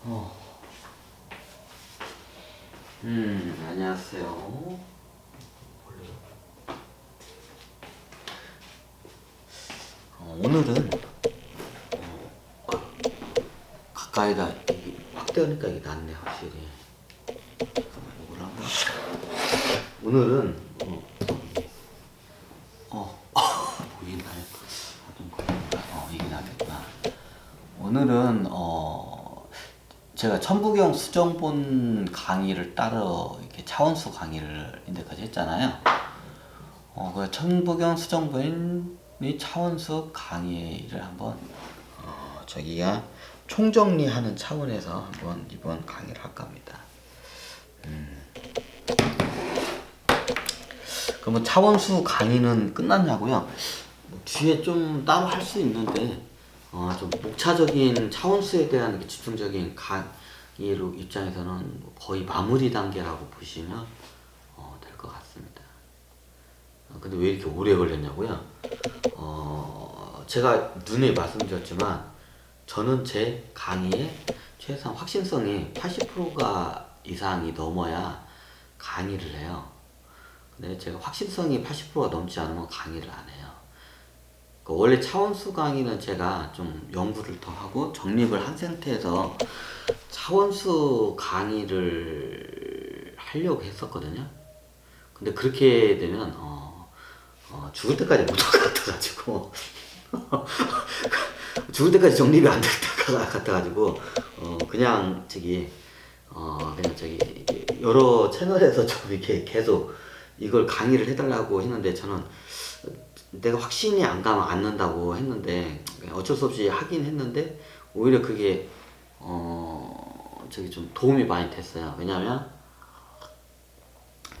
어. 안녕하세요. 오늘은 가까이다 확대하니까 이게 낫네 확실히. 이걸 한번. 오늘은 보이나요? 좀 보인다. 이게 나겠구나. 오늘은 제가 천부경 수정본 강의를 따로 이렇게 차원수 강의를 인데까지 했잖아요. 그 천부경 수정본이 차원수 강의를 한번 저기가 총정리하는 차원에서 한번 이번 강의를 할까 합니다. 그러면 차원수 강의는 끝났냐고요? 뒤에 좀 따로 할 수 있는데 좀 목차적인 차원수에 대한 집중적인 강의로 입장에서는 거의 마무리 단계라고 보시면 될 것 같습니다. 근데 왜 이렇게 오래 걸렸냐고요? 제가 눈에 말씀드렸지만 저는 제 강의의 최소한 확신성이 80%가 이상이 넘어야 강의를 해요. 근데 제가 확신성이 80%가 넘지 않으면 강의를 안 해요. 원래 차원수 강의는 제가 좀 연구를 더 하고 정립을 한 상태에서 차원수 강의를 하려고 했었거든요. 근데 그렇게 되면 죽을 때까지 못 할 것 같아가지고 죽을 때까지 정립이 안 될 것 같아가지고 그냥 여러 채널에서 좀 이렇게 계속 이걸 강의를 해달라고 했는데 저는 내가 확신이 안 가면 안 는다고 했는데 어쩔 수 없이 하긴 했는데 오히려 그게 좀 도움이 많이 됐어요. 왜냐면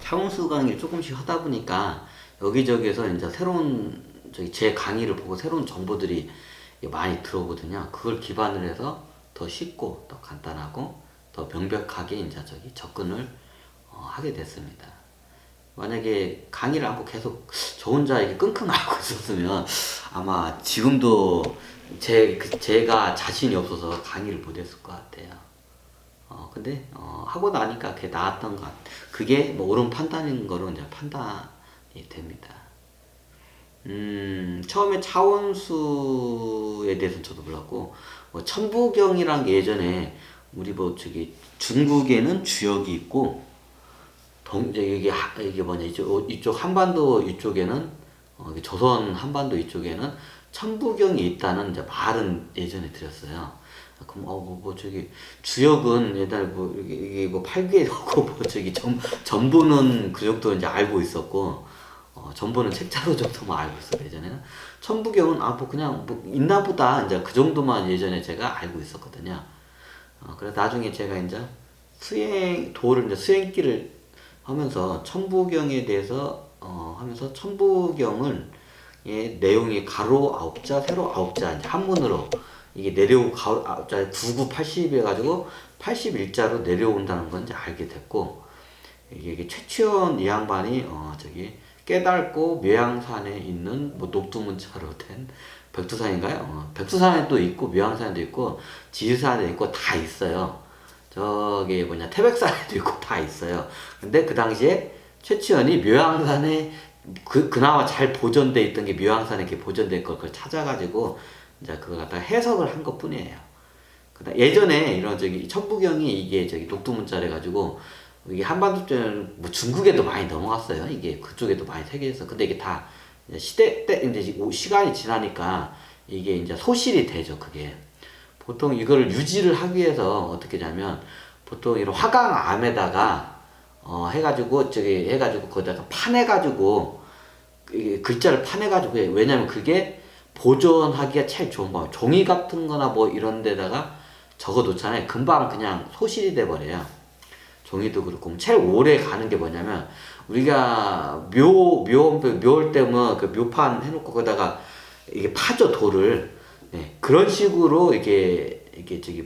차원수 강의를 조금씩 하다 보니까 여기저기에서 이제 새로운 제 강의를 보고 새로운 정보들이 많이 들어오거든요. 그걸 기반으로 해서 더 쉽고 더 간단하고 더 명백하게 이제 접근을 하게 됐습니다. 만약에 강의를 안 하고 계속 저 혼자 이렇게 끙끙 앓고 있었으면 아마 지금도 제가 자신이 없어서 강의를 못 했을 것 같아요. 근데 하고 나니까 그게 나았던 것 같아요. 그게 뭐 옳은 판단인 거로 이제 판단이 됩니다. 처음에 차원수에 대해서는 저도 몰랐고, 천부경이란 게 예전에 우리 중국에는 주역이 있고, 이게 뭐냐, 이쪽 한반도 이쪽에는, 조선 한반도 이쪽에는 천부경이 있다는 이제 말은 예전에 들었어요. 그럼, 주역은 옛날에 이게 팔귀에고 전부는 그 정도 이제 알고 있었고, 전부는 책자로 정도만 알고 있었어요, 예전에는. 천부경은, 그냥 있나 보다, 이제 그 정도만 예전에 제가 알고 있었거든요. 그래서 나중에 제가 이제 도를 이제 수행기를 하면서 천부경에 대해서 하면서 천부경을 내용이 가로 9자, 세로 9자 이제 한문으로 이게 내려오고 가로 9자 99, 80 해가지고 81자로 내려온다는 건 이제 알게 됐고 이게 최치원 이 양반이 깨닫고 묘양산에 있는 녹두문자로 된 백두산인가요? 백두산에도 있고 묘양산에도 있고 지리산에도 있고 다 있어요. 태백산에도 있고 다 있어요. 근데 그 당시에 최치원이 묘양산에 그나마 잘 보존돼 있던 게 묘양산에 이렇게 보존돼 있고 그걸 찾아가지고 이제 그걸 갖다가 해석을 한 것 뿐이에요. 예전에 이런 천부경이 이게 녹두문자래 가지고 이게 한반도 때는 뭐 중국에도 많이 넘어갔어요. 이게 그쪽에도 많이 세계에서. 근데 이게 다 시대 때 이제 시간이 지나니까 이게 이제 소실이 되죠. 그게. 보통 이거를 유지를 하기 위해서 어떻게 하냐면 보통 이런 화강암에다가 해가지고 거기다가 판해가지고 글자를 판해가지고 해요. 왜냐면 그게 보존하기가 제일 좋은 거예요. 종이 같은 거나 뭐 이런 데다가 적어 놓잖아요. 금방 그냥 소실이 돼 버려요. 종이도 그렇고 제일 오래 가는 게 뭐냐면 우리가 묘할 때면 그 묘판 해놓고 거기다가 이게 파죠 돌을. 네, 그런 식으로 이게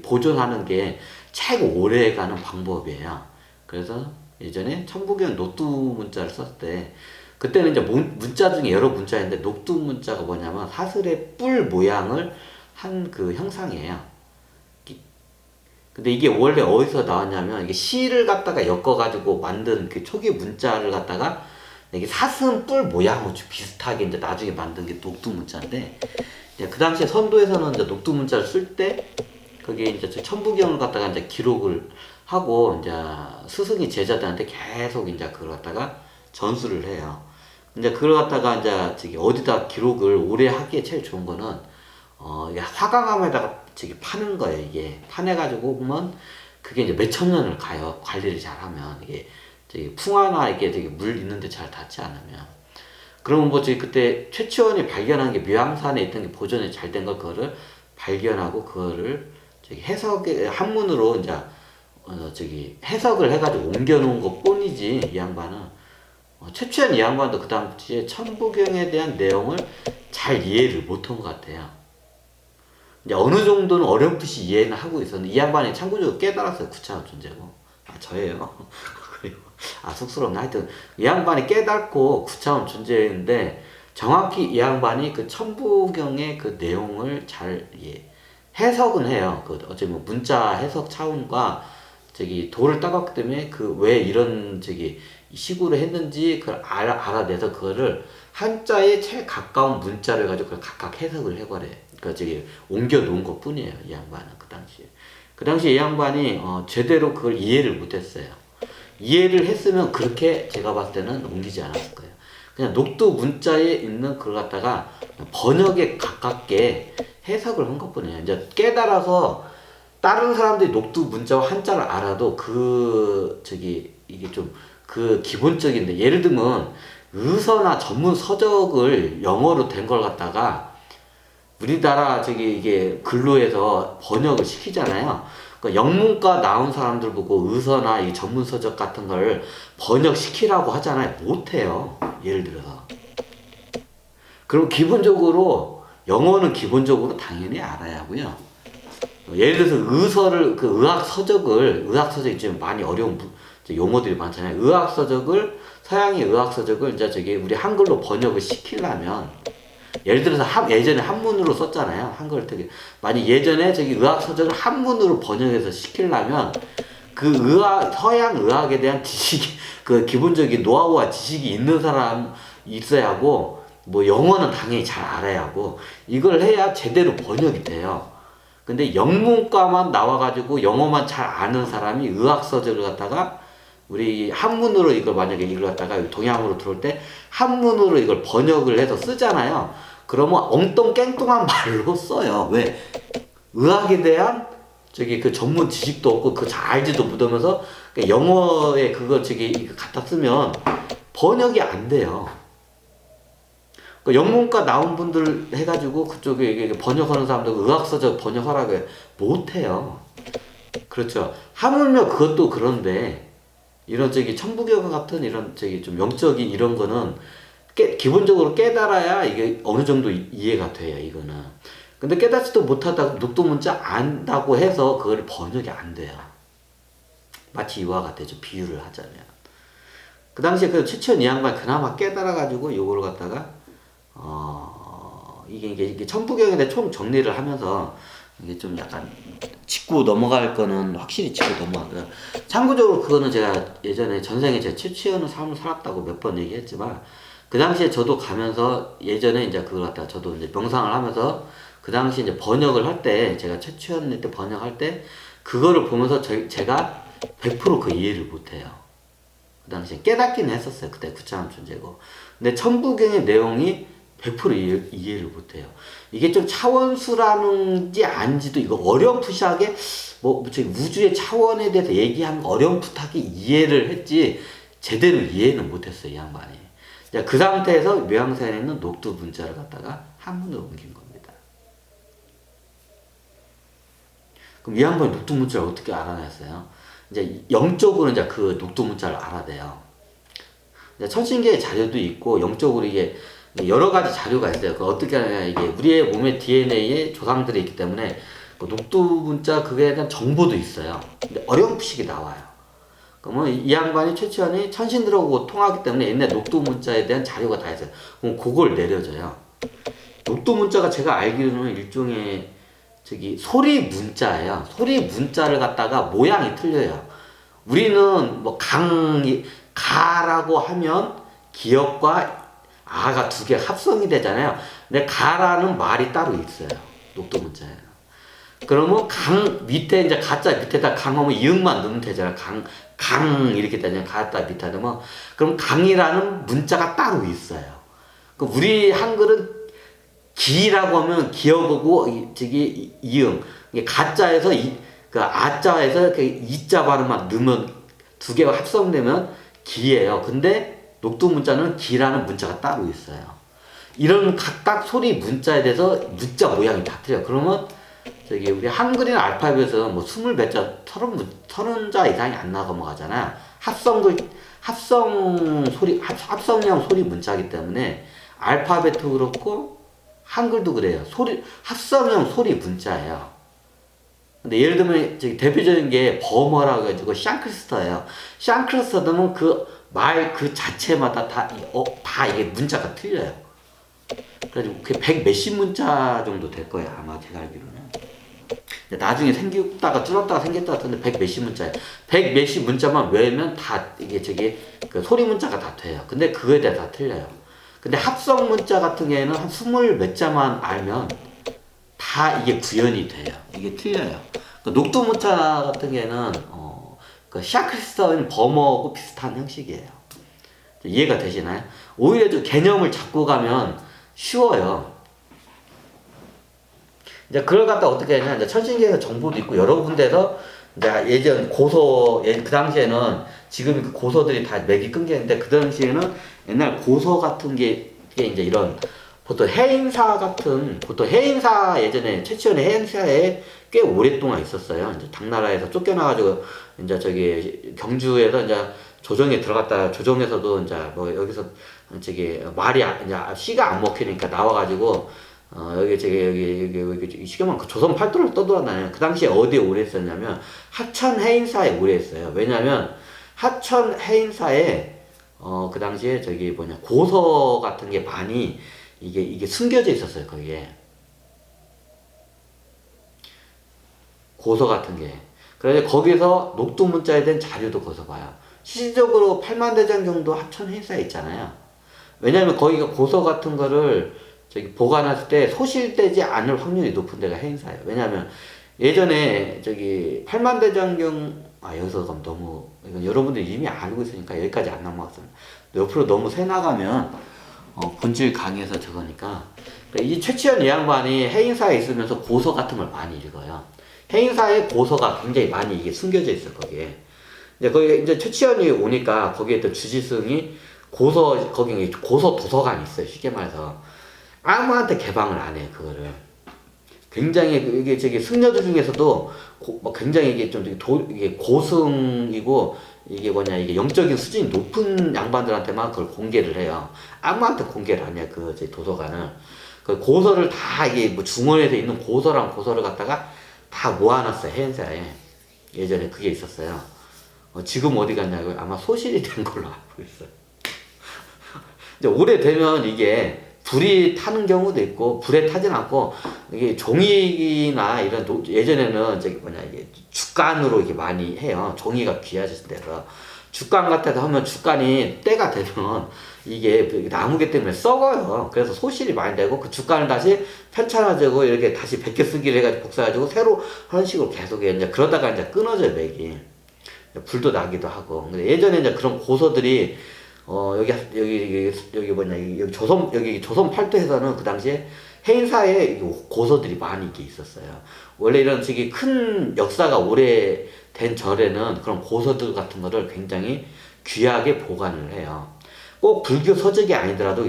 보존하는 게 최고 오래 가는 방법이에요. 그래서 예전에 천부경 녹두문자를 썼을 때 그때는 이제 문자 중에 여러 문자인데 녹두문자가 뭐냐면 사슬의 뿔 모양을 한 그 형상이에요. 근데 이게 원래 어디서 나왔냐면 이게 시를 갖다가 엮어가지고 만든 그 초기 문자를 갖다가 이게 사슴 뿔 모양으로 좀 비슷하게 이제 나중에 만든 게 녹두 문자인데, 이제 그 당시에 선도에서는 이제 녹두 문자를 쓸 때 그게 이제 저 천부경을 갖다가 이제 기록을 하고 이제 스승이 제자들한테 계속 이제 그걸 갖다가 전수를 해요. 이제 그걸 갖다가 이제 저기 어디다 기록을 오래 하기에 제일 좋은 거는 이게 화강암에다가 저기 파는 거예요. 이게 파내가지고 보면 그게 이제 몇천 년을 가요. 관리를 잘하면 이게 저기 풍화나 이게 되게 물 있는데 잘 닿지 않으면. 그러면 뭐 저기 그때 최치원이 발견한 게 묘양산에 있던 게 보존이 잘 된 걸 그거를 발견하고 그거를 저기 해석의 한문으로 이제 저기 해석을 해가지고 옮겨놓은 것 뿐이지, 이 양반은 최치원 이 양반도 그 당시에 천부경에 대한 내용을 잘 이해를 못한 것 같아요. 이제 어느 정도는 어렴풋이 이해는 하고 있었는데 이 양반이 참고적으로 깨달았어요. 구차한 존재고. 아, 저예요. 그리고 쑥스럽네. 하여튼 이 양반이 깨닫고 구차한 존재인데 정확히 이 양반이 그 천부경의 그 내용을 잘 해석은 해요. 그 어쩌면 문자 해석 차원과 저기 도를 따갔기 때문에 그 왜 이런 저기 시구를 했는지 그걸 알아내서 그거를 한자에 제일 가까운 문자를 가지고 그걸 각각 해석을 해버려요. 그러니까 저기 옮겨 놓은 것 뿐이에요. 이 양반은 그 당시에. 그 당시에 이 양반이 제대로 그걸 이해를 못했어요. 이해를 했으면 그렇게 제가 봤을 때는 옮기지 않았을 거예요. 그냥 녹두 문자에 있는 그걸 갖다가 번역에 가깝게 해석을 한 것뿐이에요. 이제 깨달아서 다른 사람들이 녹두 문자와 한자를 알아도 그 저기 이게 좀 그 기본적인데, 예를 들면 의서나 전문 서적을 영어로 된 걸 갖다가 우리나라 저기 이게 근로에서 번역을 시키잖아요. 그러니까 영문과 나온 사람들 보고 의서나 이 전문 서적 같은 걸 번역시키라고 하잖아요. 못해요. 예를 들어서. 그럼 기본적으로 영어는 기본적으로 당연히 알아야 하고요. 예를 들어서 의서를 그 의학 서적이 좀 많이 어려운 용어들이 많잖아요. 의학 서적을 서양의 의학 서적을 이제 저기 우리 한글로 번역을 시키려면, 예를 들어서 예전에 한문으로 썼잖아요. 한글 되게 많이 예전에 저기 의학 서적을 한문으로 번역해서 시키려면 그 서양 의학에 대한 지식이 그 기본적인 노하우와 지식이 있는 사람 있어야 하고, 뭐 영어는 당연히 잘 알아야 하고, 이걸 해야 제대로 번역이 돼요. 근데 영문과만 나와가지고 영어만 잘 아는 사람이 의학 서적을 갖다가 우리 한문으로 이걸 만약에 이걸 갖다가 동양으로 들어올 때 한문으로 이걸 번역을 해서 쓰잖아요. 그러면 엉뚱깽뚱한 말로 써요. 왜? 의학에 대한 저기 그 전문 지식도 없고 그 잘 알지도 못하면서 영어에 그거 저기 갖다 쓰면 번역이 안 돼요. 영문과 나온 분들 해가지고 그쪽에 번역하는 사람들 의학서적 번역하라고 못해요. 그렇죠. 하물며 그것도 그런데 이런 저기 천부경 같은 이런 저기 좀 영적인 이런 거는 기본적으로 깨달아야 이게 어느 정도 이해가 돼요. 이거는. 근데 깨닫지도 못하다가 녹두문자 안다고 해서 그걸 번역이 안 돼요. 마치 이와 같아요. 비유를 하자면. 그 당시에 그 최치원 이 양반 그나마 깨달아가지고 요거를 갖다가 이게 천부경에 대해 총 정리를 하면서 이게 좀 약간 짚고 넘어갈 거는 확실히 짚고 넘어가고요. 참고적으로 그거는 제가 예전에 전생에 제가 최치원의 삶을 살았다고 몇 번 얘기했지만, 그 당시에 저도 가면서 예전에 이제 그걸 갖다가 저도 이제 명상을 하면서 그 당시 이제 번역을 할 때 제가 최치원 때 번역할 때 그거를 보면서 제가 100% 이해를 못해요. 그 당시에 깨닫기는 했었어요. 그때 구차한 존재고. 근데 천부경의 내용이 100% 이해를 못해요. 이게 좀 차원수라는지 아닌지도 이거 어렴풋하게 우주의 차원에 대해서 얘기하는 거 어렴풋하게 이해를 했지 제대로 이해는 못했어요. 이 양반이. 그 상태에서 묘양산에 있는 녹두 문자를 갖다가 한문으로 옮긴 겁니다. 그럼 이 양반이 녹두 문자를 어떻게 알아냈어요? 이제 영적으로 이제 그 녹두 문자를 알아내요. 천신계의 자료도 있고 영적으로 이게 여러 가지 자료가 있어요. 그 어떻게 하냐, 이게 우리의 몸의 DNA에 조상들이 있기 때문에 그 녹두 문자 그거에 대한 정보도 있어요. 근데 어렴풋이 나와요. 그러면 이 양반이 최치원이 천신들하고 통하기 때문에 옛날 녹두 문자에 대한 자료가 다 있어요. 그럼 그걸 내려줘요. 녹두 문자가 제가 알기로는 일종의 저기 소리 문자예요. 소리 문자를 갖다가 모양이 틀려요. 우리는 뭐 가라고 하면 기역과 아가 두 개 합성이 되잖아요. 근데 가라는 말이 따로 있어요. 녹두 문자예요. 그러면 밑에 이제 가짜 밑에다 강하면 이응만 넣으면 되잖아요. 강 이렇게 되잖아요. 가짜 밑에 넣으면 그럼 강이라는 문자가 따로 있어요. 그 우리 한글은 기라고 하면 기역하고 저기 이응 가짜에서 그 아자에서 그 이자 발음만 넣으면 두 개가 합성되면 기예요. 근데 녹두 문자는 기라는 문자가 따로 있어요. 이런 각각 소리 문자에 대해서 문자 모양이 다 틀려요. 그러면 저기 우리 한글이나 알파벳은 뭐 20몇 자, 30자 이상이 안 넘어가잖아요. 합성형 소리 문자이기 때문에 알파벳도 그렇고 한글도 그래요. 합성형 소리 문자예요. 근데 예를 들면 저기 대표적인 게 버머라고 해가지고 샹크스터예요. 샹크스터는 말 그 자체마다 다 이게 문자가 틀려요. 그래가지고 그게 100 몇십 문자 정도 될 거예요. 아마 제가 알기로는. 나중에 생겼다가 줄었다가 생겼다 같은데 100 몇십 문자예요. 100 몇십 문자만 외우면 다 이게 그 소리 문자가 다 돼요. 근데 그거에 대해 다 틀려요. 근데 합성 문자 같은 경우에는 한 20 몇 자만 알면 다 이게 구현이 돼요. 이게 틀려요. 그 녹두 문자 같은 경우에는 그 샤크리스터인 버머하고 비슷한 형식이에요. 이해가 되시나요? 오히려 좀 개념을 잡고 가면 쉬워요. 이제 그걸 갖다 어떻게 하냐, 이제 천신계에서 정보도 있고 여러 군데서 이제 예전 그 당시에는 지금 그 고서들이 다 맥이 끊겼는데 그 당시에는 옛날 고서 같은 게 이제 이런 보통 해인사 예전에 최치원의 해인사에 꽤 오랫동안 있었어요. 이제 당나라에서 쫓겨나가지고 이제 저기 경주에서 이제 조정에 들어갔다 조정에서도 이제 뭐 여기서 저기 말이 이제 씨가 안 먹히니까 나와가지고 여기 시계만 그 조선 팔도를 떠돌아다녀요. 그 당시에 어디에 오래 했었냐면 하천 해인사에 오래 했어요. 왜냐면 하천 해인사에 그 당시에 저기 고서 같은 게 많이 이게 숨겨져 있었어요. 거기에 고서 같은 게. 그래서 거기서 녹두 문자에 대한 자료도 거기서 봐요. 실질적으로 8만대장 정도 하천 해인사에 있잖아요. 왜냐면 거기가 고서 같은 거를 저기 보관했을 때 소실되지 않을 확률이 높은 데가 해인사예요. 왜냐하면 예전에 저기 8만대장경 여기서 그럼 너무 이건 여러분들이 이미 알고 있으니까 여기까지 안 넘어갔습니다. 옆으로 너무 새 나가면 본질 강의에서 저거니까 이 최치원 이 양반이 해인사에 있으면서 고서 같은 걸 많이 읽어요. 해인사에 고서가 굉장히 많이 이게 숨겨져 있어 거기에. 이제 거기 이제 최치원이 오니까 거기에 또 주지승이 거기 고서 도서관이 있어요. 쉽게 말해서. 아무한테 개방을 안 해, 그거를. 굉장히, 이게 저기 승려들 중에서도 굉장히 이게 고승이고, 이게 영적인 수준이 높은 양반들한테만 그걸 공개를 해요. 아무한테 공개를 안 해요, 도서관을. 그 고서를 다 이게 뭐 중원에서 있는 고서랑 고서를 갖다가 다 모아놨어요, 해인사에. 예전에 그게 있었어요. 지금 어디 갔냐고요? 아마 소실이 된 걸로 알고 있어요. 이제 오래되면 이게 불이 타는 경우도 있고 불에 타진 않고 이게 종이나 이런 예전에는 이게 죽간으로 이게 많이 해요. 종이가 귀하실 때서 죽간 같아서 하면 죽간이 때가 되면 이게 나무개 때문에 썩어요. 그래서 소실이 많이 되고 그 죽간을 다시 편찬해주고 이렇게 다시 베껴 쓰기를 해가지고 복사해가지고 새로 하는 식으로 계속 해. 이제 그러다가 이제 끊어져요, 맥이. 불도 나기도 하고. 근데 예전에 이제 그런 고서들이 여기 조선 팔도에서는 그 당시에 해인사에 고서들이 많이 이렇게 있었어요. 원래 이런 큰 역사가 오래된 절에는 그런 고서들 같은 거를 굉장히 귀하게 보관을 해요. 꼭 불교 서적이 아니더라도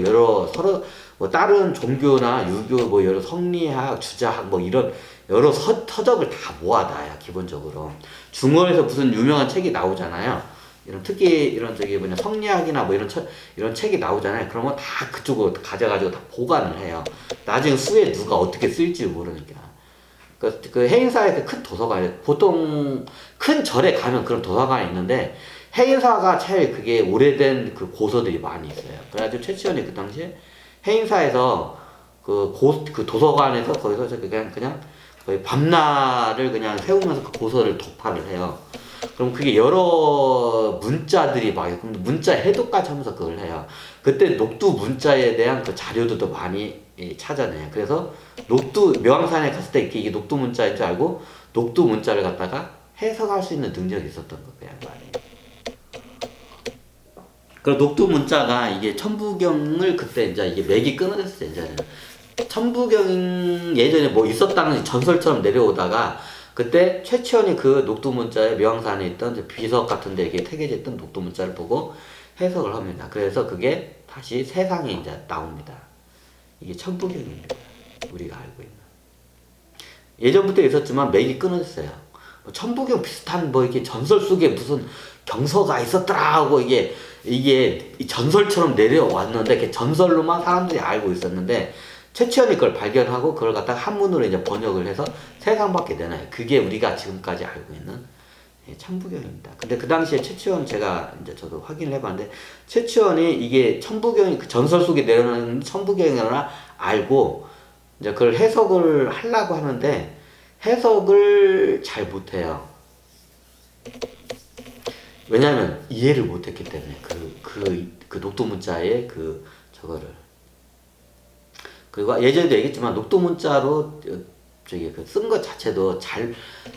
서로 다른 종교나 유교 여러 성리학, 주자학 이런 여러 서적을 다 모아놔요, 기본적으로. 중원에서 무슨 유명한 책이 나오잖아요. 특히 이런 성리학이나 이런 책이 나오잖아요. 그러면 다 그쪽으로 가져가지고 다 보관을 해요. 나중에 후에 누가 어떻게 쓸지 모르니까. 그 해인사에 큰 도서관이, 보통 큰 절에 가면 그런 거기서관이 있는데, 해인사가 제일 그게 오래된 그 고서들이 많이 있어요. 그래가지고 최치원이 그 당시에 해인사에서 그 도서관에서 거기서 그냥 거의 밤낮을 그냥 세우면서 그 고서를 도파를 해요. 그럼 그게 여러 문자들이 막 있고 문자 해독까지 하면서 그걸 해요. 그때 녹두 문자에 대한 그 자료들도 많이 찾아내요. 그래서 녹두 명왕산에 갔을 때 이게 녹두 문자인 줄 알고 녹두 문자를 갖다가 해석할 수 있는 능력이 있었던 거예요. 그리고 녹두 문자가 이게 천부경을 그때 이제 이게 맥이 끊어졌어요. 이제 천부경 예전에 뭐 있었다는 전설처럼 내려오다가 그때 최치원이 그 녹두 문자에 명왕산에 있던 비석 같은 데 이렇게 태겨져 있던 녹두 문자를 보고 해석을 합니다. 그래서 그게 다시 세상에 이제 나옵니다. 이게 천부경입니다. 우리가 알고 있는. 예전부터 있었지만 맥이 끊어졌어요. 뭐 천부경 비슷한 뭐 이렇게 전설 속에 무슨 경서가 있었더라 하고 이게 전설처럼 내려왔는데 이렇게 전설로만 사람들이 알고 있었는데 최치원이 그걸 발견하고 그걸 갖다가 한문으로 이제 번역을 해서 세상밖에 내놔요. 그게 우리가 지금까지 알고 있는 천부경입니다. 근데 그 당시에 최치원 제가 이제 저도 확인을 해봤는데 최치원이 이게 천부경이 그 전설 속에 내려오는 천부경이라 알고 이제 그걸 해석을 하려고 하는데 해석을 잘 못해요. 왜냐하면 이해를 못했기 때문에 그 녹두 문자의 그 저거를. 그리고 예전에도 얘기했지만 녹두 문자로 저기 그 쓴 것 자체도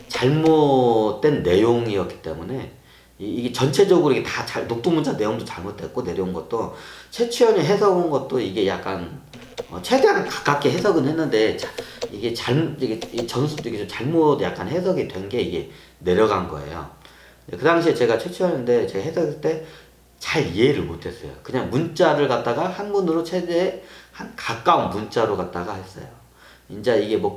잘못된 내용이었기 때문에 이게 전체적으로 이게 다 녹두 문자 내용도 잘못됐고 내려온 것도 최치원이 해석한 것도 이게 약간 최대한 가깝게 해석은 했는데 이게 전수도 이게 좀 잘못 약간 해석이 된 게 이게 내려간 거예요. 그 당시에 제가 최치원인데 제가 해석할 때 잘 이해를 못했어요. 그냥 문자를 갖다가 한문으로 최대 한 가까운 문자로 갖다가 했어요. 이제 이게 뭐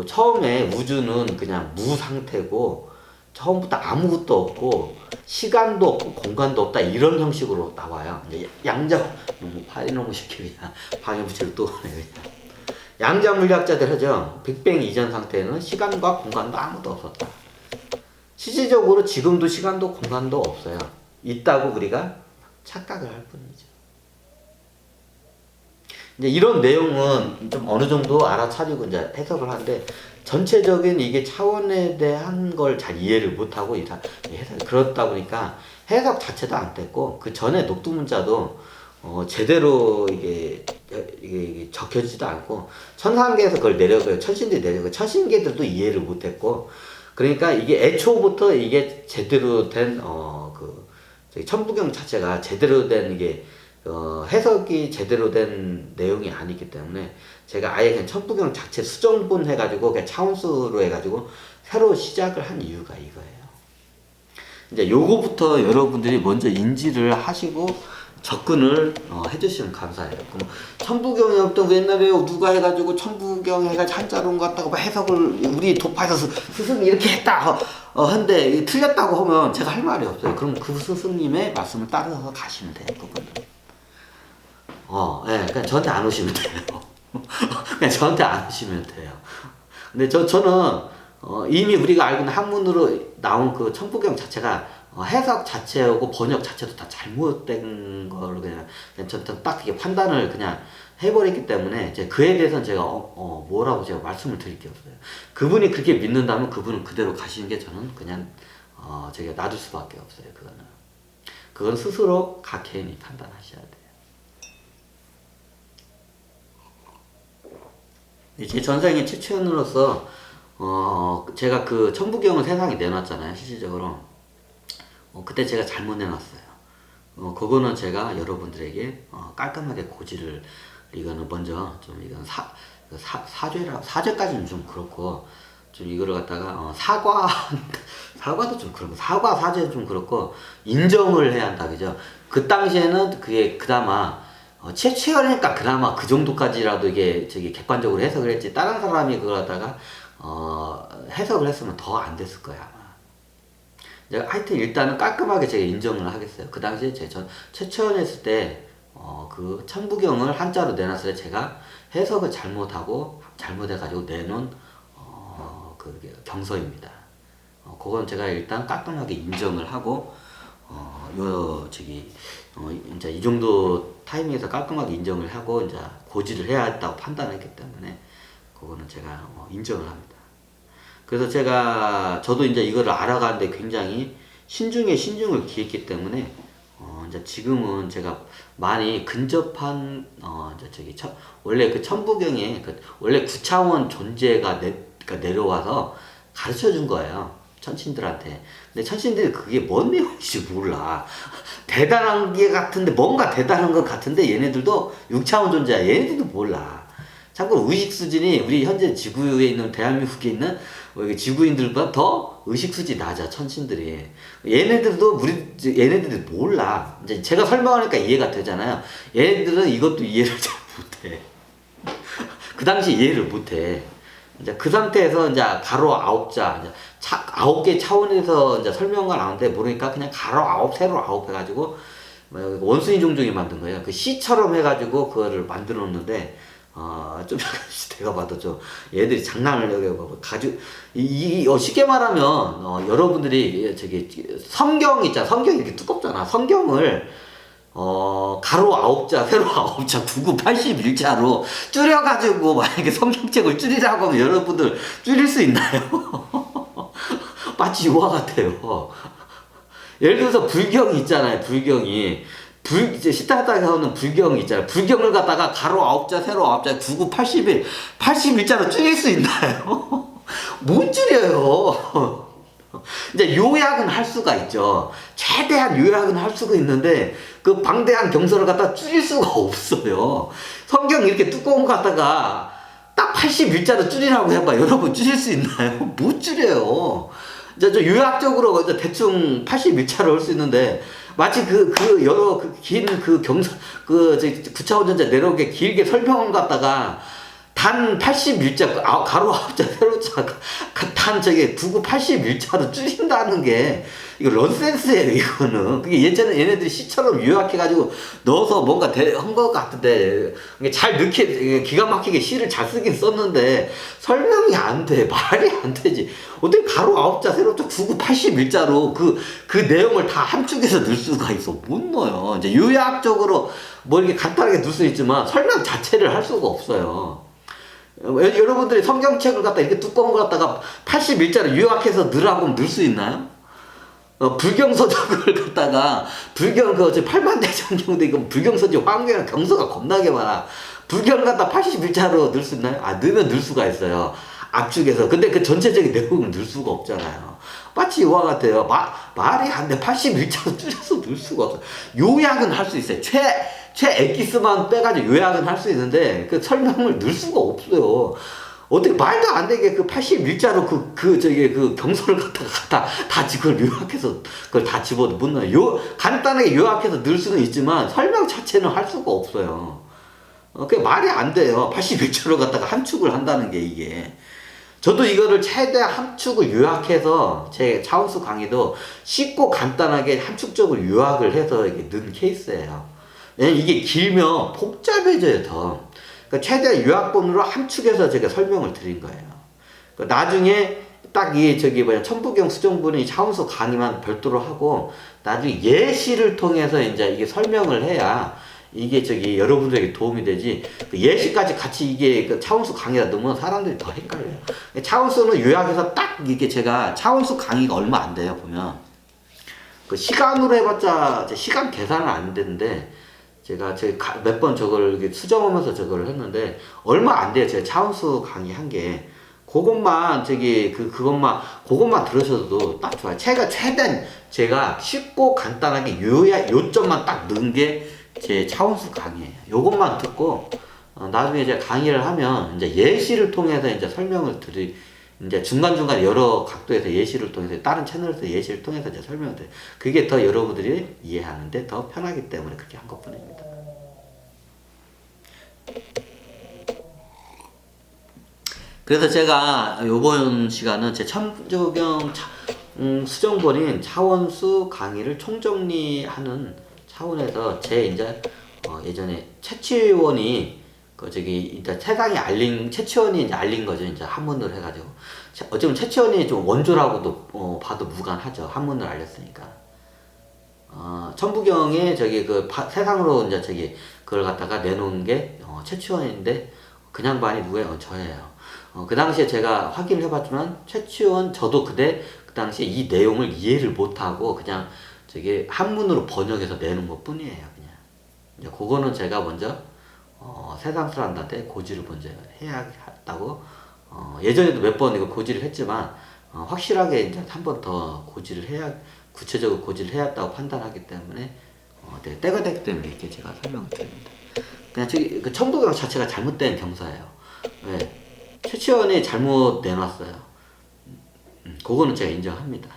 처음에 우주는 그냥 무 상태고 처음부터 아무것도 없고 시간도 없고 공간도 없다 이런 형식으로 나와요. 이제 양자 너무 발이 너무 시키냐 방해 붙이를 또 그냥 양자 물리학자들 하죠. 빅뱅 이전 상태는 시간과 공간도 아무도 없었다. 실질적으로 지금도 시간도 공간도 없어요. 있다고 우리가 착각을 할 뿐이죠. 이제 이런 내용은 좀 어느 정도 알아차리고 이제 해석을 하는데 전체적인 이게 차원에 대한 걸 잘 이해를 못하고 해석 그렇다 보니까 해석 자체도 안 됐고 그 전에 녹두 문자도 제대로 이게 적혀지지도 않고 천상계에서 그걸 내려가요. 천신들이 내려가요. 천신계들도 이해를 못했고 그러니까 이게 애초부터 이게 제대로 된 천부경 자체가 제대로 된 이게 해석이 제대로 된 내용이 아니기 때문에 제가 아예 그냥 천부경 자체 수정본 해가지고 그냥 차원수로 해가지고 새로 시작을 한 이유가 이거예요. 이제 요거부터 여러분들이 먼저 인지를 하시고 접근을 해주시면 감사해요. 그럼 천부경이 없던 옛날에 누가 해가지고 천부경 해가지고 한자로 온 것 같다고 막 해석을 우리 도파에서 스승이 이렇게 했다 한데 틀렸다고 하면 제가 할 말이 없어요. 그럼 그 스승님의 말씀을 따라서 가시면 돼요. 그분은. 그냥 저한테 안 오시면 돼요. 그냥 저한테 안 오시면 돼요. 근데 저는 이미 우리가 알고 있는 한문으로 나온 그 천부경 자체가 해석 자체하고 번역 자체도 다 잘못된 걸로 그냥 저는 딱 이게 판단을 그냥 해버렸기 때문에 이제 그에 대해서는 제가 뭐라고 제가 말씀을 드릴 게 없어요. 그분이 그렇게 믿는다면 그분은 그대로 가시는 게 저는 그냥 제가 놔둘 수밖에 없어요. 그건 스스로 각 개인이 판단하셔야 돼요. 제 전생에 최치원으로서 제가 그 천부경을 세상에 내놨잖아요. 실질적으로 그때 제가 잘못 내놨어요. 그거는 제가 여러분들에게 깔끔하게 고지를 이거는 먼저 좀 이건 사죄까지는 좀 그렇고 좀 이거를 갖다가 사과도 좀 그렇고 사죄도 좀 그렇고 인정을 해야 한다 그죠. 그 당시에는 그게 그나마 최치원이니까 그나마 그 정도까지라도 이게 객관적으로 해석을 했지 다른 사람이 그걸 갖다가 해석을 했으면 더 안 됐을 거야 아마. 하여튼 일단은 깔끔하게 제가 인정을 하겠어요. 그 당시에 최치원 했을 때 그 천부경을 한자로 내놨을 때 제가 해석을 잘못해가지고 내놓은 그 경서입니다. 그건 제가 일단 깔끔하게 인정을 하고 이제 이 정도 타이밍에서 깔끔하게 인정을 하고 이제 고지를 해야 했다고 판단했기 때문에 그거는 제가 인정을 합니다. 그래서 저도 이제 이거를 알아가는데 굉장히 신중에 신중을 기했기 때문에 이제 지금은 제가 많이 근접한 이제 원래 그 천부경에 원래 9차원 존재가 그러니까 내려와서 가르쳐 준 거예요. 천신들한테. 근데 천신들이 그게 뭔 내용인지 몰라. 대단한 게 같은데, 뭔가 대단한 것 같은데, 얘네들도 6차원 존재야. 얘네들도 몰라. 참고로 의식 수준이 우리 현재 지구에 있는, 대한민국에 있는 지구인들보다 더 의식 수준이 낮아, 천신들이. 얘네들이 몰라. 이제 제가 설명하니까 이해가 되잖아요. 얘네들은 이것도 이해를 잘 못해. 그 당시 이해를 못해. 이제 그 상태에서 이제 가로 9자, 이제 9개 차원에서 이제 설명을 하는데 모르니까 그냥 가로 9, 세로 9 해가지고 원숭이 종종이 만든 거예요. 그 C처럼 해가지고 그거를 만들어 놓는데, 좀 제가 봐도 좀 얘들이 장난을 여겨 쉽게 말하면 여러분들이 성경 있잖아. 성경이 이렇게 두껍잖아. 성경을 가로 9자, 세로 9자, 99, 81자로 줄여가지고 만약에 성경책을 줄이라고 하면 여러분들 줄일 수 있나요? 마치 이와 같아요. 예를 들어서 불경이 있잖아요. 불경이. 이제 시타타에 나오는 불경이 있잖아요. 불경을 갖다가 가로 9자, 세로 9자, 99, 81, 81자로 줄일 수 있나요? 못 줄여요. 이제 요약은 할 수가 있죠. 최대한 요약은 할 수가 있는데 그 방대한 경서를 갖다 줄일 수가 없어요. 성경 이렇게 두꺼운 거 갖다가 딱 81자로 줄이라고 해봐. 여러분 줄일 수 있나요? 못 줄여요. 이제 좀 요약적으로 이제 대충 81자로 할 수 있는데 마치 긴 경서, 9차원 전자 내려오게 길게 설명을 갖다가 단 81자, 가로 9자, 세로자, 단 99, 81자로 줄인다는 게, 이거 런센스예요, 이거는. 그게 예전에 얘네들이 시처럼 요약해가지고 넣어서 뭔가 한 것 같은데, 잘 기가 막히게 시를 잘 쓰긴 썼는데, 설명이 안 돼. 말이 안 되지. 어떻게 가로 9자, 세로자, 99, 81자로 그 내용을 다 함축해서 넣을 수가 있어. 못 넣어요. 이제 요약적으로 뭐 이렇게 간단하게 넣을 수 있지만, 설명 자체를 할 수가 없어요. 여러분들이 성경책을 갖다 이렇게 두꺼운 걸 갖다가 81자로 요약해서 넣으라고 하면 넣을 수 있나요? 불경서적을 갖다가 불경 8만대 성경도 이거 불경서지 황경이랑 경서가 겁나게 많아. 불경을 갖다 81자로 넣을 수 있나요? 넣으면 넣을 수가 있어요. 압축해서. 근데 그 전체적인 내용을 넣을 수가 없잖아요. 마치 이와 같아요. 말이 안 돼. 81자로 줄여서 넣을 수가 없어. 요약은 할 수 있어요. 엑기스만 빼가지고 요약은 할 수 있는데 그 설명을 넣을 수가 없어요. 어떻게 말도 안 되게 81자로 그 경서를 갖다가 다 그걸 요약해서 그걸 다 집어도 못 넣어요. 간단하게 요약해서 넣을 수는 있지만 설명 자체는 할 수가 없어요. 그게 말이 안 돼요. 81자로 갖다가 함축을 한다는 게 이게. 저도 이거를 최대한 함축을 요약해서 제 차원수 강의도 쉽고 간단하게 함축적으로 요약을 해서 이게 넣은 케이스예요. 이게 길면 복잡해져요, 더. 그러니까 최대한 요약본으로 함축해서 제가 설명을 드린 거예요. 그러니까 나중에 딱 천부경 수정본이 차원수 강의만 별도로 하고, 나중에 예시를 통해서 이제 이게 설명을 해야 이게 여러분들에게 도움이 되지. 그 예시까지 같이 이게 차원수 강의다 넣으면 사람들이 더 헷갈려요. 차원수는 요약해서 딱 이게 제가 차원수 강의가 얼마 안 돼요, 보면. 그 시간으로 해봤자 시간 계산은 안 되는데, 제가 몇 번 저걸 수정하면서 저걸 했는데 얼마 안 돼요. 제가 차원수 강의 한 게. 그것만 그것만 들으셔도 딱 좋아요. 최대한 제가 쉽고 간단하게 요점만 딱 넣은 게 제 차원수 강의예요. 요것만 듣고 나중에 제가 강의를 하면 이제 예시를 통해서 이제 설명을 이제 중간중간 여러 각도에서 예시를 통해서 다른 채널에서 예시를 통해서 이제 설명을 드려요. 그게 더 여러분들이 이해하는데 더 편하기 때문에 그렇게 한 것뿐입니다. 그래서 제가 요번 시간은 제 천부경 수정본인 차원수 강의를 총정리하는 차원에서 제 이제 예전에 최치원이 이제 세상에 최치원이 이제 알린 거죠. 이제 한문으로 해가지고. 어쩌면 최치원이 좀 원조라고도 봐도 무관하죠. 한문을 알렸으니까. 천부경에 세상으로 이제 그걸 갖다가 내놓은 게 최치원인데, 그냥 반이 누구예요? 저예요. 그 당시에 제가 확인을 해봤지만 최치원 저도 그 당시에 이 내용을 이해를 못하고 그냥 저게 한문으로 번역해서 내는 것 뿐이에요. 그냥 이제 그거는 제가 먼저 세상 사람들한테 고지를 먼저 해야겠다고 예전에도 몇 번 이거 고지를 했지만 확실하게 이제 한 번 더 고지를 해야 구체적으로 고지를 해야 했다고 판단하기 때문에 때가 됐기 때문에 이렇게 제가 설명을 드립니다. 그냥 저기 그 청도경 자체가 잘못된 경사예요. 네. 최치원이 잘못 내놨어요. 그거는 제가 인정합니다.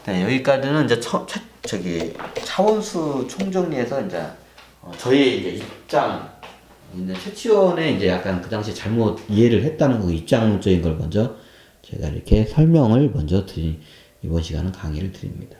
네, 여기까지는 이제 저기 차원수 총정리에서 이제 저희의 이제 입장, 이제 최치원의 이제 약간 그 당시 잘못 이해를 했다는 그 입장적인 걸 먼저 제가 이렇게 설명을 먼저 이번 시간은 강의를 드립니다.